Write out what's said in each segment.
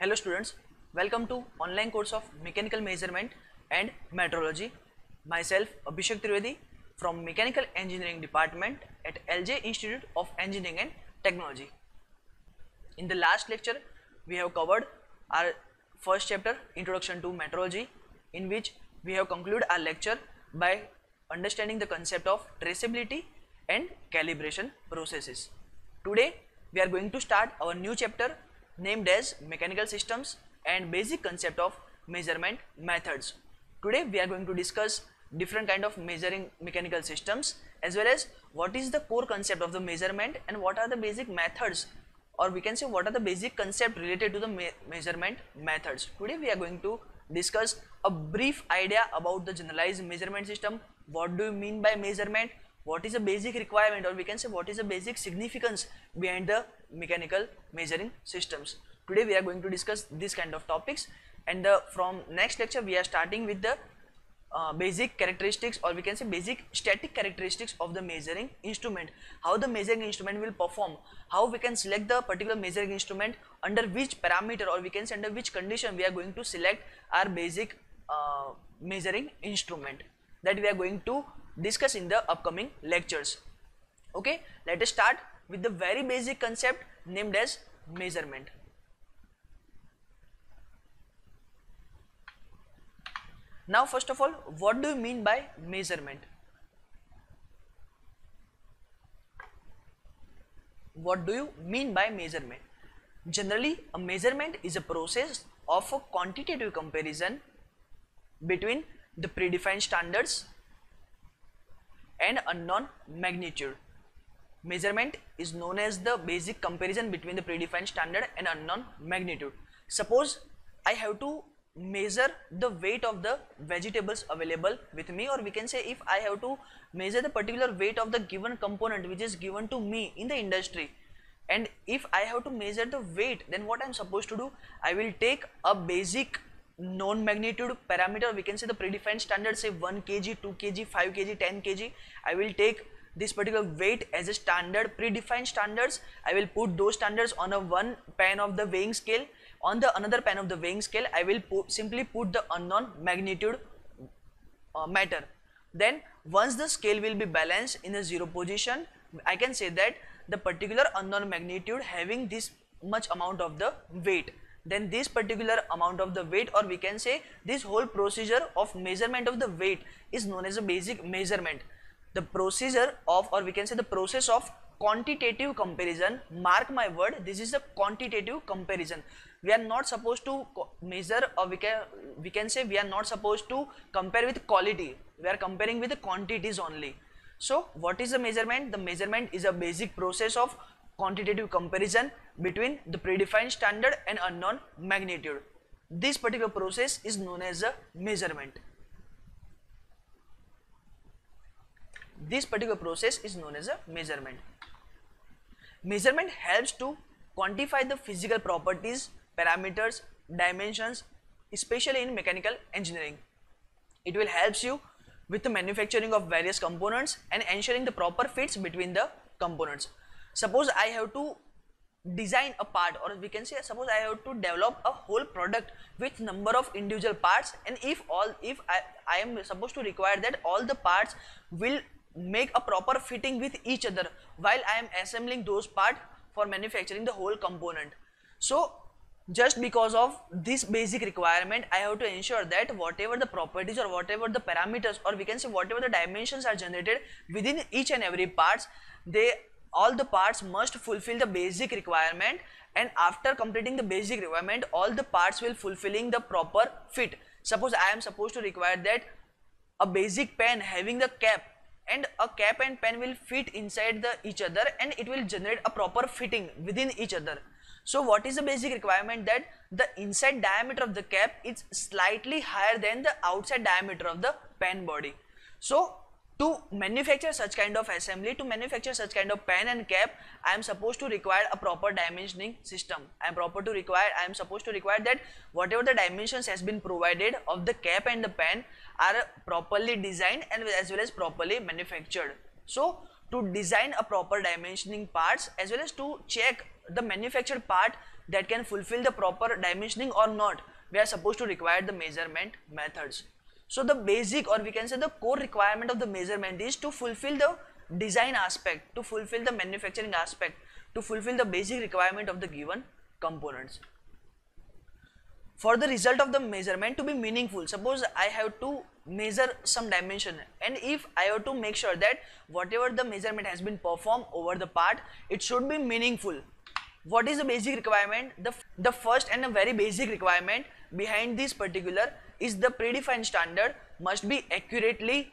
Hello students, welcome to online course of Mechanical Measurement and Metrology. Myself Abhishek Trivedi from Mechanical Engineering Department at LJ Institute of Engineering and Technology. In the last lecture, we have covered our first chapter, Introduction to Metrology, in which we have concluded our lecture by understanding the concept of traceability and calibration processes. Today, we are going to start our new chapter named as Mechanical Systems and Basic Concept of Measurement Methods. Today, we are going to discuss different kind of measuring mechanical systems, as well as what is the core concept of the measurement and what are the basic methods, or we can say what are the basic concept related to the measurement methods. Today we are going to discuss a brief idea about the generalized measurement system. What do you mean by measurement? What is a basic requirement, or we can say what is the basic significance behind the mechanical measuring systems. Today we are going to discuss this kind of topics, and from next lecture we are starting with the basic characteristics, or we can say basic static characteristics of the measuring instrument, how the measuring instrument will perform, how we can select the particular measuring instrument, under which parameter, or we can say under which condition we are going to select our basic measuring instrument, that we are going to discuss in the upcoming lectures. Okay, let us start with the very basic concept named as measurement. Now first of all, what do you mean by measurement? What do you mean by measurement? Generally, a measurement is a process of a quantitative comparison between the predefined standards and unknown magnitude. Measurement is known as the basic comparison between the predefined standard and unknown magnitude. Suppose I have to measure the weight of the vegetables available with me, or we can say if I have to measure the particular weight of the given component which is given to me in the industry, and if I have to measure the weight, then what I am supposed to do, I will take a basic known magnitude parameter, we can say the predefined standard, say 1 kg, 2 kg, 5 kg, 10 kg. I will take this particular weight as a standard, predefined standards. I will put those standards on a one pan of the weighing scale. On the another pan of the weighing scale, I will simply put the unknown magnitude matter. Then once the scale will be balanced in a zero position, I can say that the particular unknown magnitude having this much amount of the weight, then this particular amount of the weight, or we can say this whole procedure of measurement of the weight, is known as a basic measurement. The procedure of, or we can say the process of quantitative comparison, mark my word, this is a quantitative comparison. We are not supposed to measure, or we can say we are not supposed to compare with quality, we are comparing with the quantities only. So what is the measurement? The measurement is a basic process of quantitative comparison between the predefined standard and unknown magnitude. This particular process is known as a measurement. This particular process is known as a measurement. Measurement helps to quantify the physical properties, parameters, dimensions, especially in mechanical engineering. It will help you with the manufacturing of various components and ensuring the proper fits between the components. Suppose I have to design a part, or we can say suppose I have to develop a whole product with number of individual parts, and if I am supposed to require that all the parts will make a proper fitting with each other while I am assembling those parts for manufacturing the whole component. So just because of this basic requirement, I have to ensure that whatever the properties or whatever the parameters, or we can say whatever the dimensions are generated within each and every parts, all the parts must fulfill the basic requirement, and after completing the basic requirement, all the parts will fulfilling the proper fit. Suppose I am supposed to require that a basic pen having the cap, and a cap and pen will fit inside each other, and it will generate a proper fitting within each other. So what is the basic requirement? That the inside diameter of the cap is slightly higher than the outside diameter of the pen body. So to manufacture such kind of assembly, to manufacture such kind of pen and cap, I am supposed to require a proper dimensioning system. I am supposed to require that whatever the dimensions has been provided of the cap and the pen are properly designed and as well as properly manufactured. So to design a proper dimensioning parts as well as to check the manufactured part that can fulfill the proper dimensioning or not, we are supposed to require the measurement methods. So the basic, or we can say the core requirement of the measurement is to fulfill the design aspect, to fulfill the manufacturing aspect, to fulfill the basic requirement of the given components. For the result of the measurement to be meaningful, suppose I have to measure some dimension, and if I have to make sure that whatever the measurement has been performed over the part, it should be meaningful. What is the basic requirement? The first and a very basic requirement behind this particular is the predefined standard must be accurately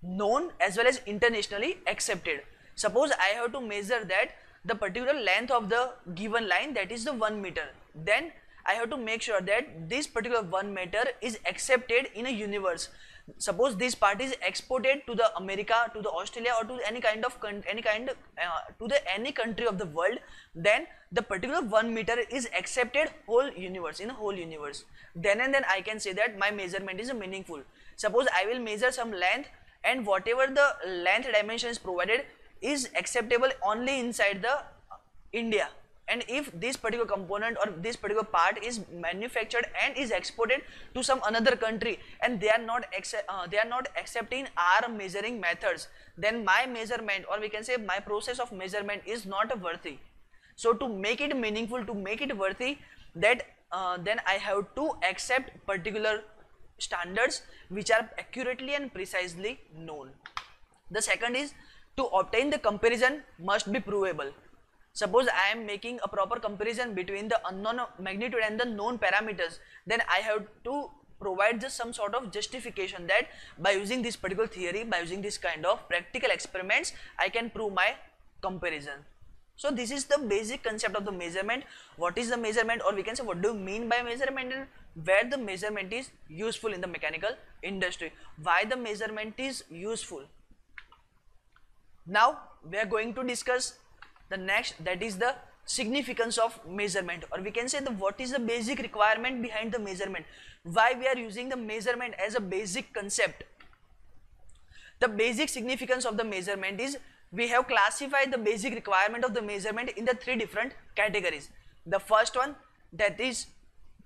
known as well as internationally accepted. Suppose I have to measure that the particular length of the given line, that is the 1 meter, then I have to make sure that this particular 1 meter is accepted in a universe. Suppose this part is exported to the America, to the Australia, or to any country of the world, then the particular 1 meter is accepted whole universe, in a whole universe. Then and then I can say that my measurement is meaningful. Suppose I will measure some length, and whatever the length dimension is provided is acceptable only inside the India. And if this particular component or this particular part is manufactured and is exported to some another country, and they are not accepting our measuring methods, then my measurement, or we can say my process of measurement, is not worthy. So to make it meaningful, to make it worthy, that then I have to accept particular standards which are accurately and precisely known. The second is to obtain the comparison must be provable. Suppose I am making a proper comparison between the unknown magnitude and the known parameters, then I have to provide just some sort of justification that by using this particular theory, by using this kind of practical experiments, I can prove my comparison. So this is the basic concept of the measurement. What is the measurement, or we can say what do you mean by measurement, and where the measurement is useful in the mechanical industry, why the measurement is useful. Now we are going to discuss the next, that is the significance of measurement, or we can say the what is the basic requirement behind the measurement, why we are using the measurement as a basic concept. The basic significance of the measurement is we have classified the basic requirement of the measurement in the 3 different categories. The first one, that is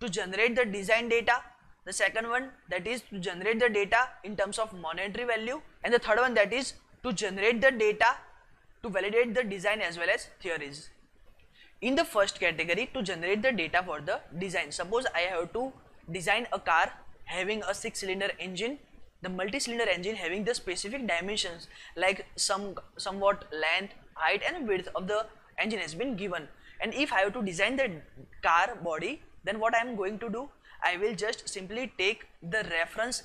to generate the design data. The second one, that is to generate the data in terms of monetary value, and the third one, that is to generate the data to validate the design as well as theories. In the first category, to generate the data for the design, suppose I have to design a car having a 6-cylinder engine, the multi-cylinder engine having the specific dimensions like somewhat length, height and width of the engine has been given, and if I have to design the car body, then what I am going to do, I will just simply take the reference,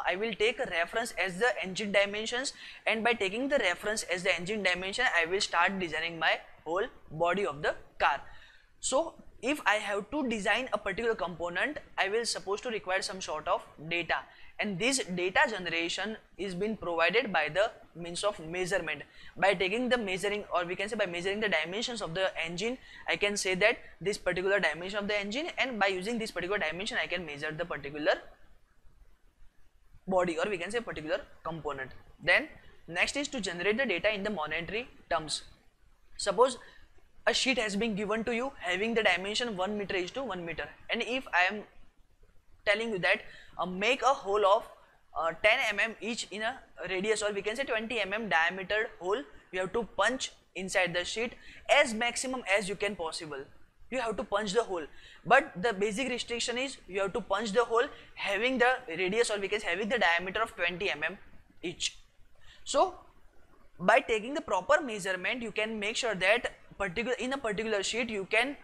I will take a reference as the engine dimensions, and by taking the reference as the engine dimension, I will start designing my whole body of the car. So if I have to design a particular component, I will supposed to require some sort of data, and this data generation is being provided by the means of measurement. By taking the measuring, or we can say by measuring the dimensions of the engine, I can say that this particular dimension of the engine, and by using this particular dimension I can measure the particular body, or we can say particular component. Then next is to generate the data in the monetary terms. Suppose a sheet has been given to you having the dimension 1 meter is to 1 meter, and if I am telling you that make a hole of 10 mm each in a radius, or we can say 20 mm diameter hole, you have to punch inside the sheet as maximum as you can possible. You have to punch the hole, but the basic restriction is you have to punch the hole having the radius, or we can say having the diameter of 20 mm each. So by taking the proper measurement, you can make sure that in a particular sheet you can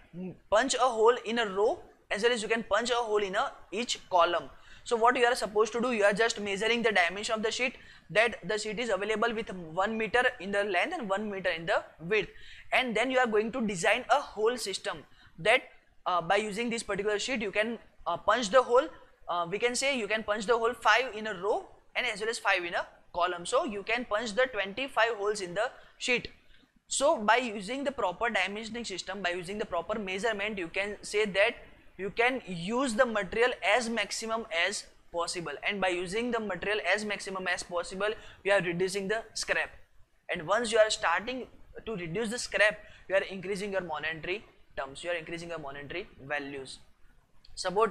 punch a hole in a row as well as you can punch a hole in each column. So what you are supposed to do, you are just measuring the dimension of the sheet, that the sheet is available with 1 meter in the length and 1 meter in the width, and then you are going to design a whole system that by using this particular sheet you can punch the hole, we can say you can punch the hole 5 in a row and as well as 5 in a column. So you can punch the 25 holes in the sheet. So by using the proper dimensioning system, by using the proper measurement, you can say that you can use the material as maximum as possible, and by using the material as maximum as possible, you are reducing the scrap, and once you are starting to reduce the scrap, you are increasing your monetary terms, you are increasing your monetary values. Suppose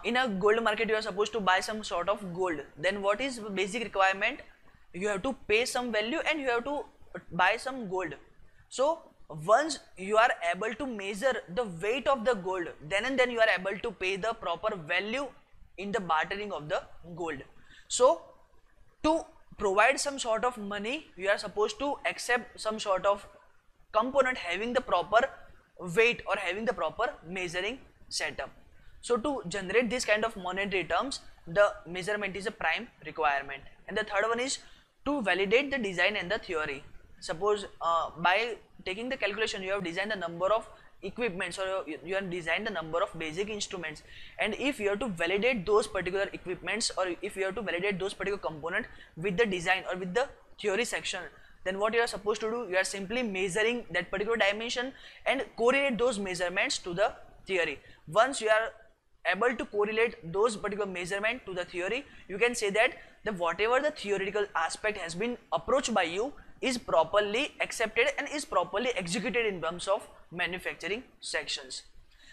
in a gold market you are supposed to buy some sort of gold, then what is basic requirement? You have to pay some value and you have to buy some gold. So once you are able to measure the weight of the gold, then and then you are able to pay the proper value in the bartering of the gold. So to provide some sort of money, you are supposed to accept some sort of component having the proper weight or having the proper measuring setup. So to generate this kind of monetary terms, the measurement is a prime requirement. And the third one is to validate the design and the theory. Suppose by taking the calculation, you have designed the number of equipments or you have designed the number of basic instruments, and if you have to validate those particular equipments or if you have to validate those particular component with the design or with the theory section, then what you are supposed to do, you are simply measuring that particular dimension and correlate those measurements to the theory. Once you are able to correlate those particular measurement to the theory, you can say that the whatever the theoretical aspect has been approached by you is properly accepted and is properly executed in terms of manufacturing sections.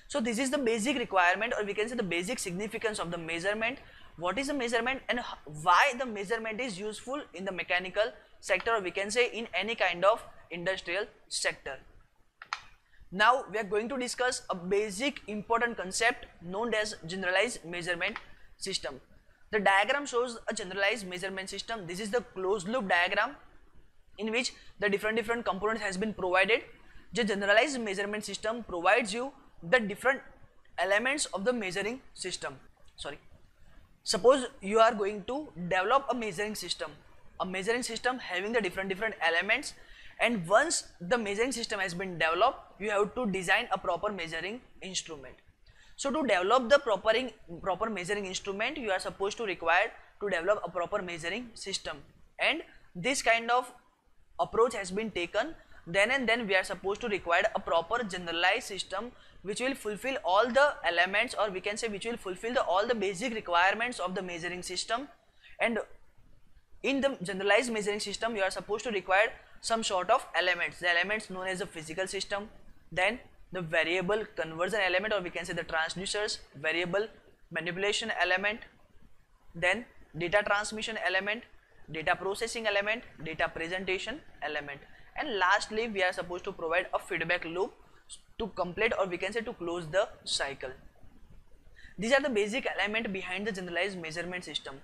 So this is the basic requirement, or we can say the basic significance of the measurement. What is a measurement and why the measurement is useful in the mechanical sector, or we can say in any kind of industrial sector. Now we are going to discuss a basic important concept known as generalized measurement system. The diagram shows a generalized measurement system. This is the closed loop diagram in which the different components has been provided. The generalized measurement system provides you the different elements of the measuring system. Suppose you are going to develop a measuring system having the different elements, and once the measuring system has been developed, you have to design a proper measuring instrument. So to develop the proper measuring instrument, you are supposed to require to develop a proper measuring system, and this kind of approach has been taken. Then and then we are supposed to require a proper generalized system which will fulfill all the elements, or we can say which will fulfill all the basic requirements of the measuring system. And in the generalized measuring system, you are supposed to require some sort of elements, the elements known as the physical system, then the variable conversion element, or we can say the transducers, variable manipulation element, then data transmission element, data processing element, data presentation element, and lastly we are supposed to provide a feedback loop to complete, or we can say to close the cycle. These are the basic elements behind the generalized measurement system.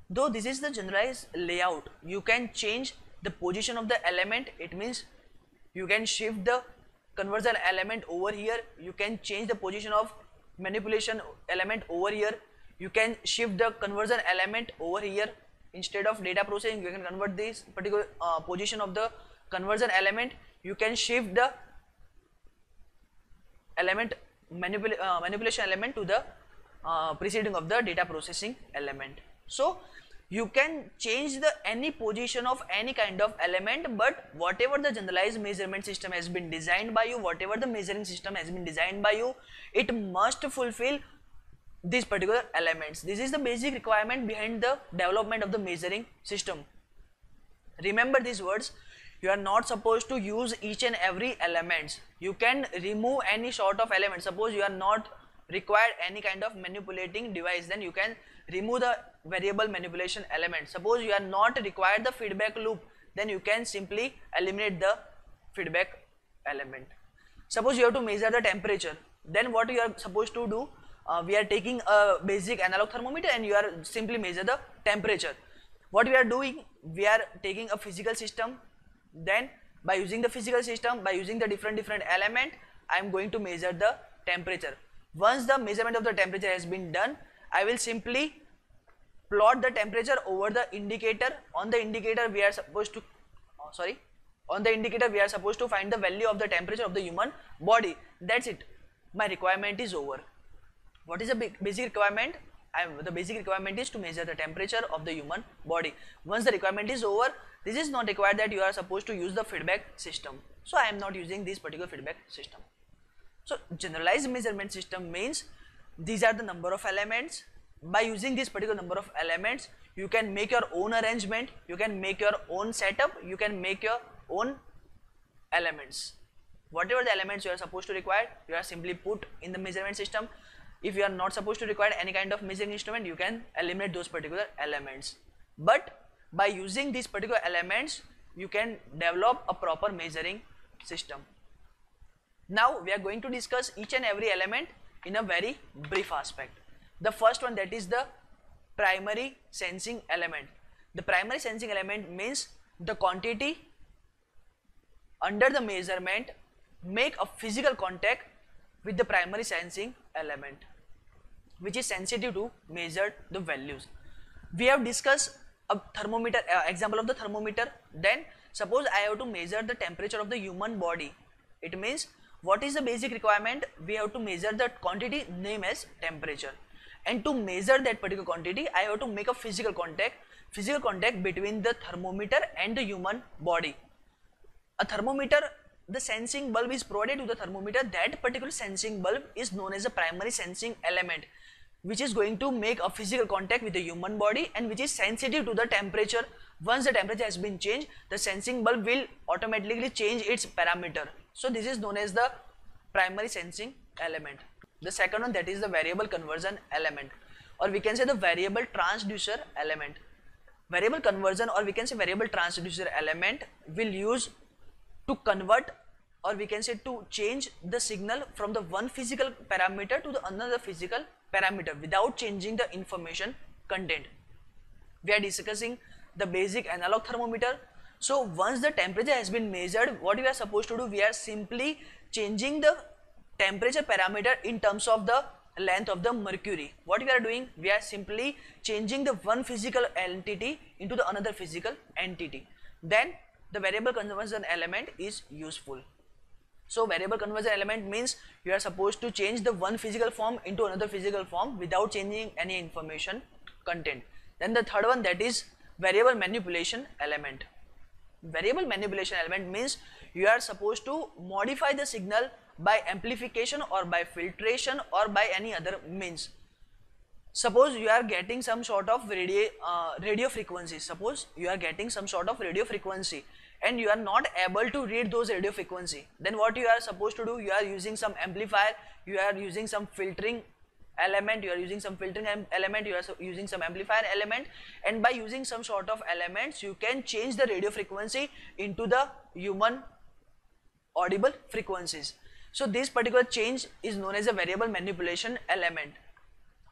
Though this is the generalized layout, you can change the position of the element. It means you can shift the conversion element over here, you can change the position of manipulation element over here, you can shift the conversion element over here. Instead of data processing, you can convert this particular position of the conversion element, you can shift the element manipulation element to the preceding of the data processing element. So you can change the any position of any kind of element, but whatever the generalized measurement system has been designed by you, whatever the measuring system has been designed by you, it must fulfill these particular elements. This is the basic requirement behind the development of the measuring system. Remember these words, you are not supposed to use each and every element. You can remove any sort of element. Suppose you are not required any kind of manipulating device, then you can remove the variable manipulation element. Suppose you are not required the feedback loop, then you can simply eliminate the feedback element. Suppose you have to measure the temperature, then what you are supposed to do, we are taking a basic analog thermometer and you are simply measure the temperature. What we are doing, we are taking a physical system, then by using the physical system, by using the different element, I am going to measure the temperature. Once the measurement of the temperature has been done, I will simply plot the temperature over the indicator. On the indicator we are supposed to find the value of the temperature of the human body. That's it, my requirement is over. What is the basic requirement? The basic requirement is to measure the temperature of the human body. Once the requirement is over, this is not required that you are supposed to use the feedback system. So I am not using this particular feedback system. So generalized measurement system means these are the number of elements. By using this particular number of elements, you can make your own arrangement, you can make your own setup, you can make your own elements. Whatever the elements you are supposed to require, you are simply put in the measurement system. If you are not supposed to require any kind of measuring instrument, you can eliminate those particular elements. But by using these particular elements, you can develop a proper measuring system. Now we are going to discuss each and every element in a very brief aspect. The first one, that is the primary sensing element. The primary sensing element means the quantity under the measurement make a physical contact with the primary sensing element, which is sensitive to measure the values. We have discussed a thermometer, example of the thermometer. Then suppose I have to measure the temperature of the human body. It means what is the basic requirement? We have to measure the quantity named as temperature, and to measure that particular quantity I have to make a physical contact between the thermometer and the human body. A thermometer, the sensing bulb is provided to the thermometer. That particular sensing bulb is known as a primary sensing element, which is going to make a physical contact with the human body and which is sensitive to the temperature. Once the temperature has been changed, the sensing bulb will automatically change its parameter. So this is known as the primary sensing element. The second one, that is the variable conversion element, or we can say the variable transducer element. Variable conversion, or we can say variable transducer element, will use to convert, or we can say to change the signal from the one physical parameter to the another physical parameter without changing the information content. We are discussing the basic analog thermometer. So once the temperature has been measured, what we are supposed to do? We are simply changing the temperature parameter in terms of the length of the mercury. What we are doing? We are simply changing the one physical entity into the another physical entity. Then the variable conversion element is useful. So variable conversion element means you are supposed to change the one physical form into another physical form without changing any information content. Then the third one, that is variable manipulation element. Variable manipulation element means you are supposed to modify the signal by amplification or by filtration or by any other means. Suppose you are getting some sort of radio frequency. Suppose you are getting some sort of radio frequency and you are not able to read those radio frequency. Then what you are supposed to do? You are using some amplifier, you are using some filtering element, you are using some amplifier element, and by using some sort of elements you can change the radio frequency into the human audible frequencies. So this particular change is known as a variable manipulation element.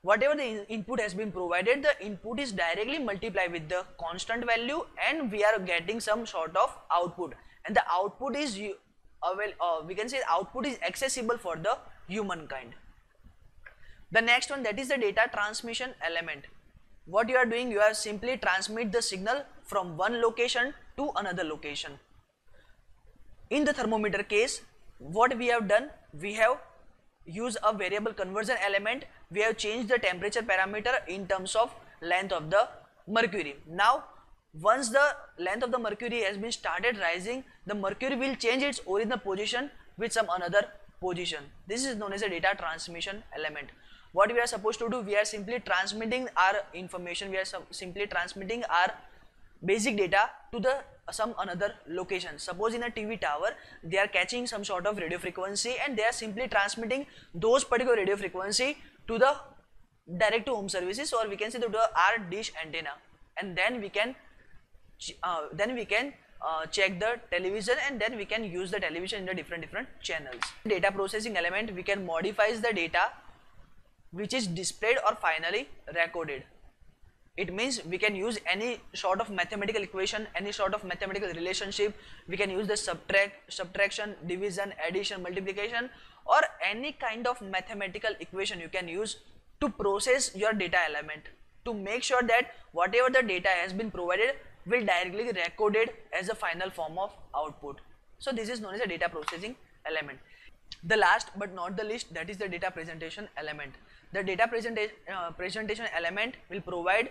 Whatever the input has been provided, the input is directly multiplied with the constant value and we are getting some sort of output, and the output is we can say output is accessible for the humankind. The next one, that is the data transmission element. What you are doing? You are simply transmit the signal from one location to another location. In the thermometer case, what we have done? We have used a variable conversion element. We have changed the temperature parameter in terms of length of the mercury. Now once the length of the mercury has been started rising, the mercury will change its original position with some another position. This is known as a data transmission element. What we are supposed to do? We are simply transmitting our information, we are simply transmitting our basic data to the some another location. Suppose in a TV tower they are catching some sort of radio frequency and they are simply transmitting those particular radio frequency to the direct to home services, or we can say to the our dish antenna, and then we can check the television, and then we can use the television in the different channels. Data processing element, we can modify the data which is displayed or finally recorded. It means we can use any sort of mathematical equation, any sort of mathematical relationship. We can use the subtraction, division, addition, multiplication, or any kind of mathematical equation you can use to process your data element, to make sure that whatever the data has been provided will directly be recorded as a final form of output. So this is known as a data processing element. The last but not the least, that is the data presentation element. The data presentation element will provide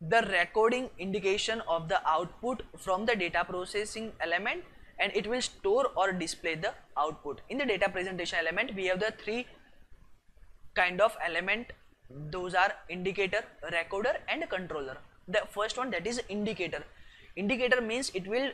the recording indication of the output from the data processing element, and it will store or display the output. In the data presentation element, we have the three kind of element. Those are indicator, recorder, and controller. The first one, that is indicator. Indicator means it will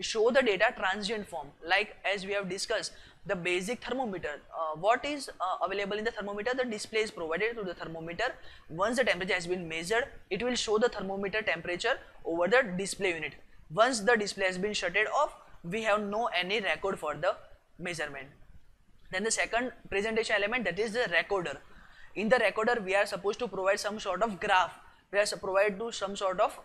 show the data transient form, like as we have discussed the basic thermometer. What is available in the thermometer? The display is provided to the thermometer. Once the temperature has been measured, it will show the thermometer temperature over the display unit. Once the display has been shutted off, we have no any record for the measurement. Then the second presentation element, that is the recorder. In the recorder, we are supposed to provide some sort of graph. We are provide to some sort of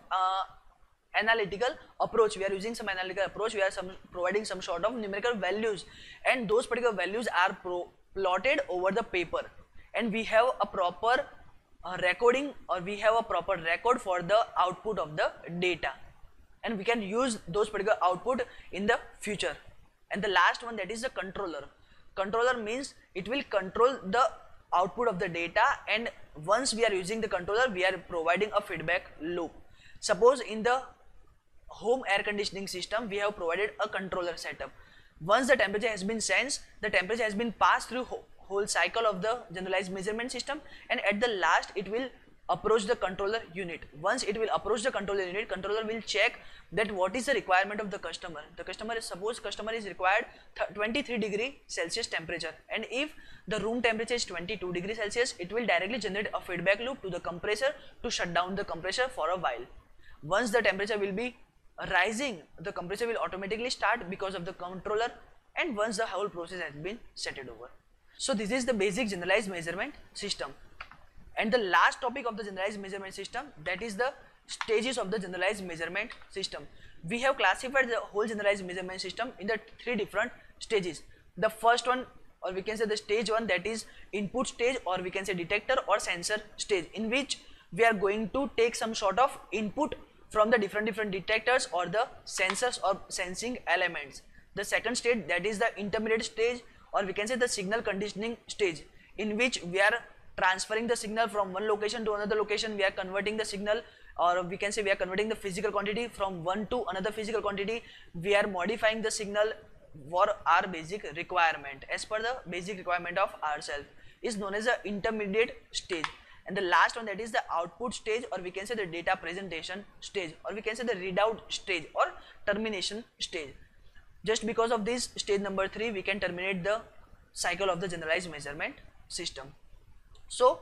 analytical approach. We are using some analytical approach. We are providing some sort of numerical values, and those particular values are plotted over the paper. And we have a proper recording, or we have a proper record for the output of the data, and we can use those particular output in the future. And the last one, that is the controller. Controller means it will control the output of the data, and once we are using the controller, we are providing a feedback loop. Suppose in the home air conditioning system, we have provided a controller setup. Once the temperature has been sensed, the temperature has been passed through whole cycle of the generalized measurement system, and at the last it will approach the controller unit. Once it will approach the controller unit, controller will check that what is the requirement of the customer. The customer is, suppose customer is required 23 degree Celsius temperature, and if the room temperature is 22 degree Celsius, it will directly generate a feedback loop to the compressor to shut down the compressor for a while. Once the temperature will be rising, the compressor will automatically start because of the controller, and once the whole process has been set it over. So this is the basic generalized measurement system. And the last topic of the generalized measurement system, that is the stages of the generalized measurement system. We have classified the whole generalized measurement system in the 3 different stages. The first one, or we can say the stage 1, that is input stage, or we can say detector or sensor stage, in which we are going to take some sort of input from the different detectors or the sensors or sensing elements. The second stage, that is the intermediate stage, or we can say the signal conditioning stage, in which we are transferring the signal from one location to another location. We are converting the signal, or we can say we are converting the physical quantity from one to another physical quantity. We are modifying the signal for our basic requirement, as per the basic requirement of ourselves, is known as the intermediate stage. And the last one, that is the output stage, or we can say the data presentation stage, or we can say the readout stage or termination stage. Just because of this stage number 3, we can terminate the cycle of the generalized measurement system. So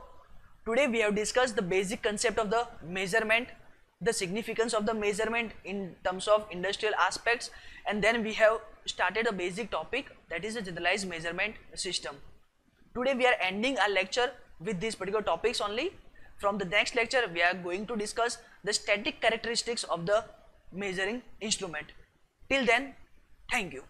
today we have discussed the basic concept of the measurement, the significance of the measurement in terms of industrial aspects, and then we have started a basic topic, that is the generalized measurement system. Today we are ending our lecture with these particular topics only. From the next lecture, we are going to discuss the static characteristics of the measuring instrument. Till then, thank you.